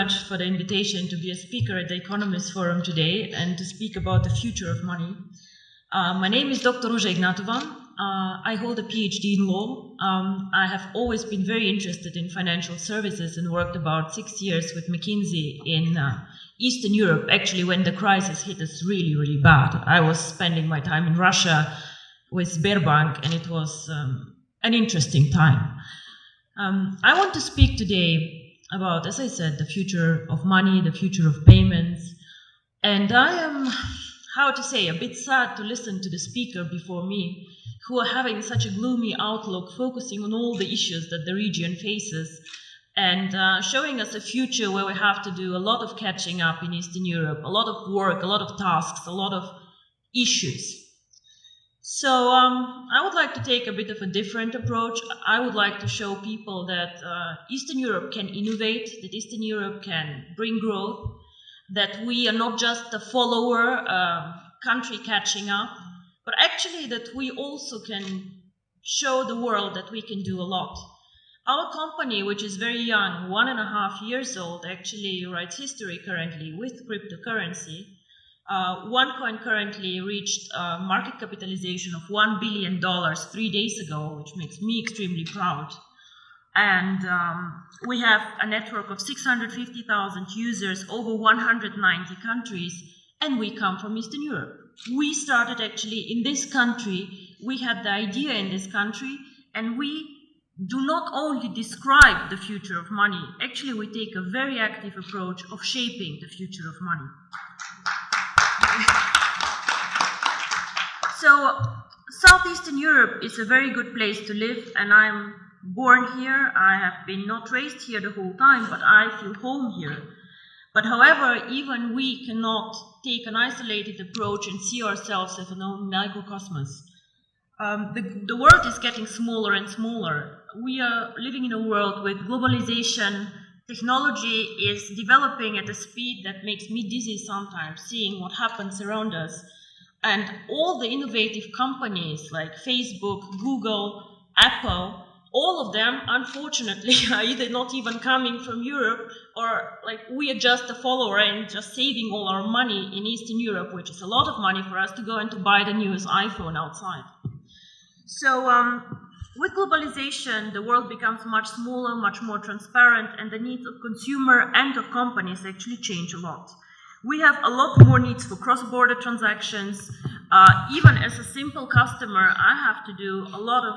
much for the invitation to be a speaker at the TheEconomist Forum today and to speak about the future of money. My name is Dr. Ruja Ignatova. I hold a PhD in law. I have always been very interested in financial services and worked about 6 years with McKinsey in Eastern Europe, actually when the crisis hit us really, really bad. I was spending my time in Russia with Sberbank, and it was an interesting time. I want to speak today about, as I said, the future of money, the future of payments. And I am, how to say, a bit sad to listen to the speaker before me, who are having such a gloomy outlook, focusing on all the issues that the region faces, and showing us a future where we have to do a lot of catching up in Eastern Europe, a lot of work, a lot of tasks, a lot of issues. So I would like to take a bit of a different approach. I would like to show people that Eastern Europe can innovate, that Eastern Europe can bring growth, that we are not just a follower country catching up, but actually that we also can show the world that we can do a lot. Our company, which is very young, 1.5 years old, actually writes history currently with cryptocurrency. OneCoin currently reached a market capitalization of $1 billion 3 days ago, which makes me extremely proud. And we have a network of 650,000 users over 190 countries, and we come from Eastern Europe. We started actually in this country. We had the idea in this country, and we do not only describe the future of money, actually we take a very active approach of shaping the future of money. So, Southeastern Europe is a very good place to live, and I'm born here. I have been not raised here the whole time, but I feel home here. But however, even we cannot take an isolated approach and see ourselves as an own microcosmos. The world is getting smaller and smaller. We are living in a world with globalization. Technology is developing at a speed that makes me dizzy sometimes, seeing what happens around us. And all the innovative companies like Facebook, Google, Apple, all of them, unfortunately, are either not even coming from Europe, or like we are just a follower and just saving all our money in Eastern Europe, which is a lot of money for us to go and to buy the newest iPhone outside. So with globalization, the world becomes much smaller, much more transparent, and the needs of consumer and of companies actually change a lot. We have a lot more needs for cross-border transactions. Even as a simple customer, I have to do a lot of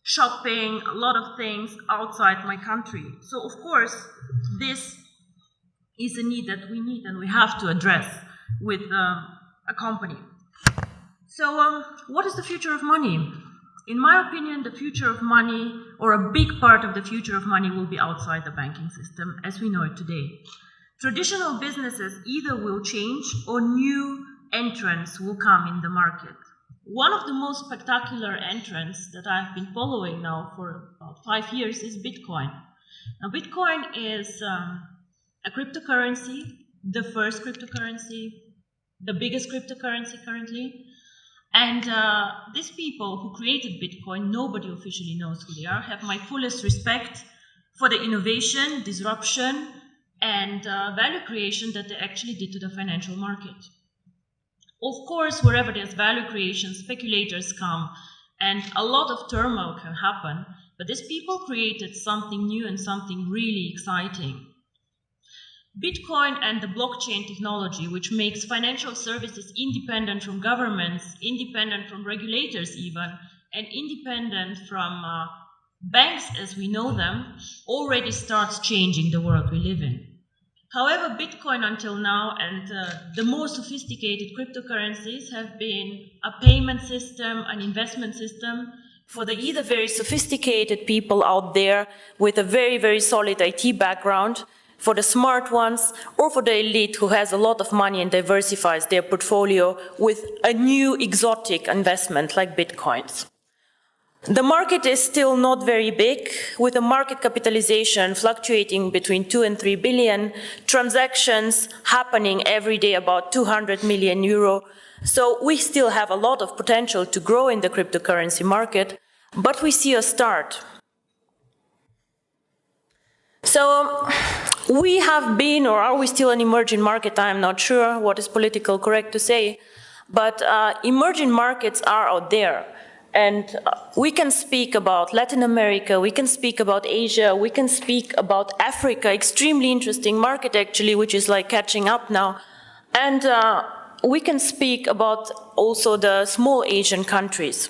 shopping, a lot of things outside my country. So, of course, this is a need that we need and we have to address with a company. So, what is the future of money? In my opinion, the future of money, or a big part of the future of money, will be outside the banking system as we know it today. Traditional businesses either will change or new entrants will come in the market. One of the most spectacular entrants that I've been following now for about 5 years is Bitcoin. Now, Bitcoin is a cryptocurrency, the first cryptocurrency, the biggest cryptocurrency currently. And these people who created Bitcoin, nobody officially knows who they are, have my fullest respect for the innovation, disruption, and value creation that they actually did to the financial market. Of course, wherever there's value creation, speculators come, and a lot of turmoil can happen, but these people created something new and something really exciting. Bitcoin and the blockchain technology, which makes financial services independent from governments, independent from regulators even, and independent from banks as we know them, already starts changing the world we live in. However, Bitcoin until now and the more sophisticated cryptocurrencies have been a payment system, an investment system for the either very sophisticated people out there with a very, very solid IT background, for the smart ones, or for the elite who has a lot of money and diversifies their portfolio with a new exotic investment like Bitcoins. The market is still not very big, with a market capitalization fluctuating between 2 and 3 billion, transactions happening every day about 200 million euro. So we still have a lot of potential to grow in the cryptocurrency market, but we see a start. So We have been, or are we still an emerging market? I'm not sure what is politically correct to say, but emerging markets are out there. And we can speak about Latin America, we can speak about Asia, we can speak about Africa, extremely interesting market actually, which is like catching up now. And we can speak about also the small Asian countries.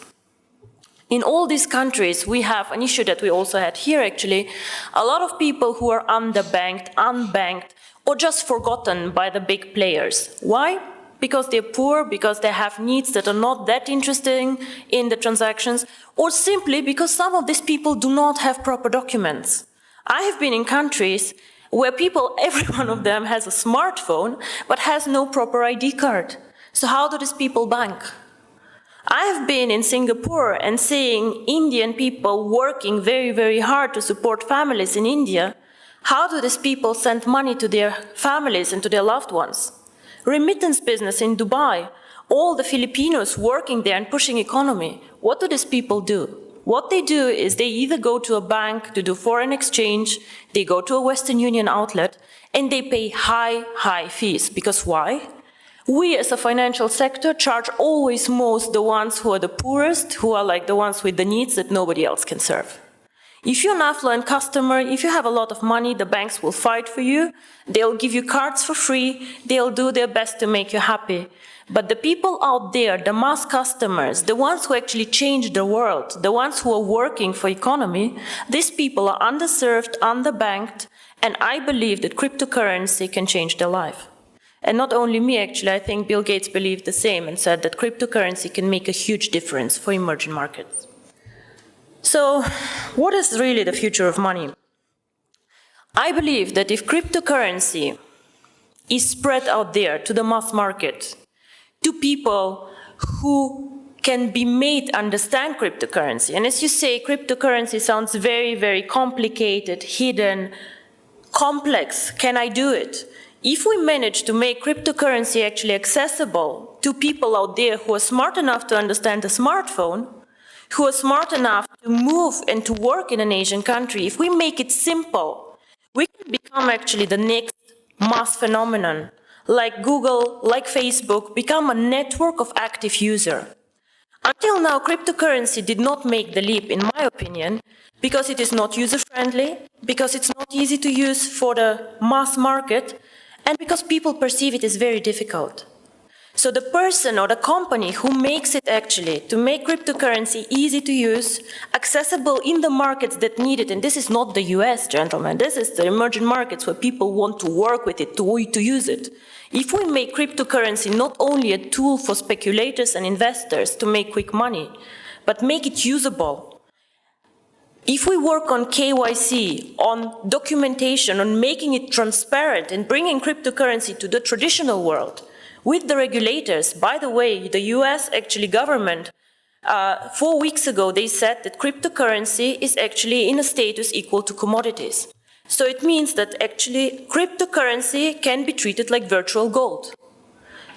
In all these countries, we have an issue that we also had here actually, a lot of people who are underbanked, unbanked, or just forgotten by the big players. Why? Because they're poor, because they have needs that are not that interesting in the transactions, or simply because some of these people do not have proper documents. I have been in countries where people, every one of them has a smartphone, but has no proper ID card. So how do these people bank? I have been in Singapore and seeing Indian people working very, very hard to support families in India. How do these people send money to their families and to their loved ones? Remittance business in Dubai, all the Filipinos working there and pushing economy. What do these people do? What they do is they either go to a bank to do foreign exchange, they go to a Western Union outlet, and they pay high fees. Because why? We as a financial sector charge always most the ones who are the poorest, who are like the ones with the needs that nobody else can serve. If you're an affluent customer, if you have a lot of money, the banks will fight for you, they'll give you cards for free, they'll do their best to make you happy. But the people out there, the mass customers, the ones who actually change the world, the ones who are working for economy, these people are underserved, underbanked, and I believe that cryptocurrency can change their life. And not only me, actually, I think Bill Gates believed the same and said that cryptocurrency can make a huge difference for emerging markets. So, what is really the future of money? I believe that if cryptocurrency is spread out there to the mass market, to people who can be made understand cryptocurrency, and as you say, cryptocurrency sounds very, very complicated, hidden, complex. Can I do it? If we manage to make cryptocurrency actually accessible to people out there who are smart enough to understand a smartphone, who are smart enough to move and to work in an Asian country, if we make it simple, we can become actually the next mass phenomenon, like Google, like Facebook, become a network of active users. Until now, cryptocurrency did not make the leap, in my opinion, because it is not user-friendly, because it's not easy to use for the mass market, and because people perceive it as very difficult. So the person or the company who makes it actually to make cryptocurrency easy to use, accessible in the markets that need it, and this is not the US, gentlemen, this is the emerging markets where people want to work with it, to use it. If we make cryptocurrency not only a tool for speculators and investors to make quick money, but make it usable, if we work on KYC, on documentation, on making it transparent and bringing cryptocurrency to the traditional world, with the regulators, by the way, the US actually government, 4 weeks ago, they said that cryptocurrency is actually in a status equal to commodities. So it means that actually cryptocurrency can be treated like virtual gold.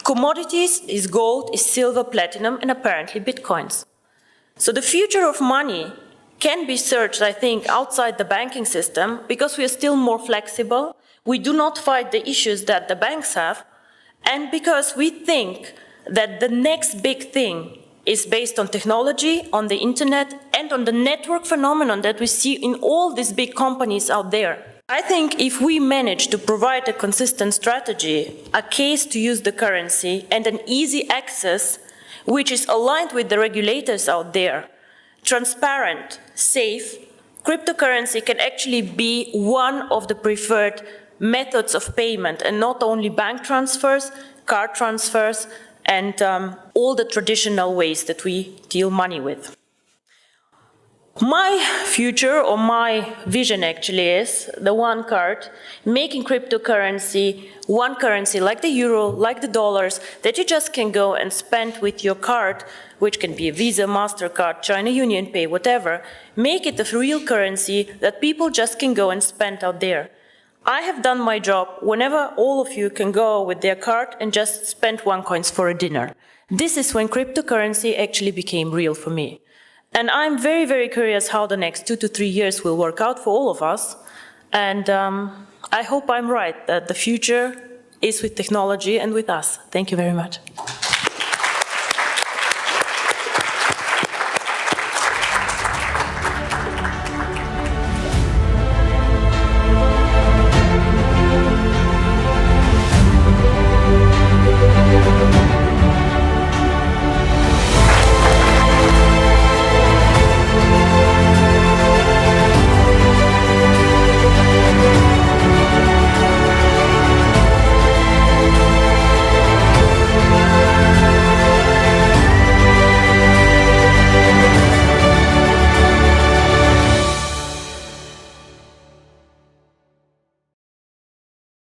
Commodities is gold, is silver, platinum, and apparently bitcoins. So the future of money can be searched, I think, outside the banking system because we are still more flexible. We do not fight the issues that the banks have. And because we think that the next big thing is based on technology, on the internet, and on the network phenomenon that we see in all these big companies out there. I think if we manage to provide a consistent strategy, a case to use the currency, and an easy access, which is aligned with the regulators out there, transparent, safe, cryptocurrency can actually be one of the preferred methods of payment, and not only bank transfers, card transfers, and all the traditional ways that we deal money with. My future, or my vision actually, is the one card, making cryptocurrency one currency like the euro, like the dollars, that you just can go and spend with your card, which can be a Visa, MasterCard, China Union Pay, whatever. Make it a real currency that people just can go and spend out there. I have done my job whenever all of you can go with their card and just spend OneCoins for a dinner. This is when cryptocurrency actually became real for me. And I'm very, very curious how the next 2 to 3 years will work out for all of us. And I hope I'm right, that the future is with technology and with us. Thank you very much.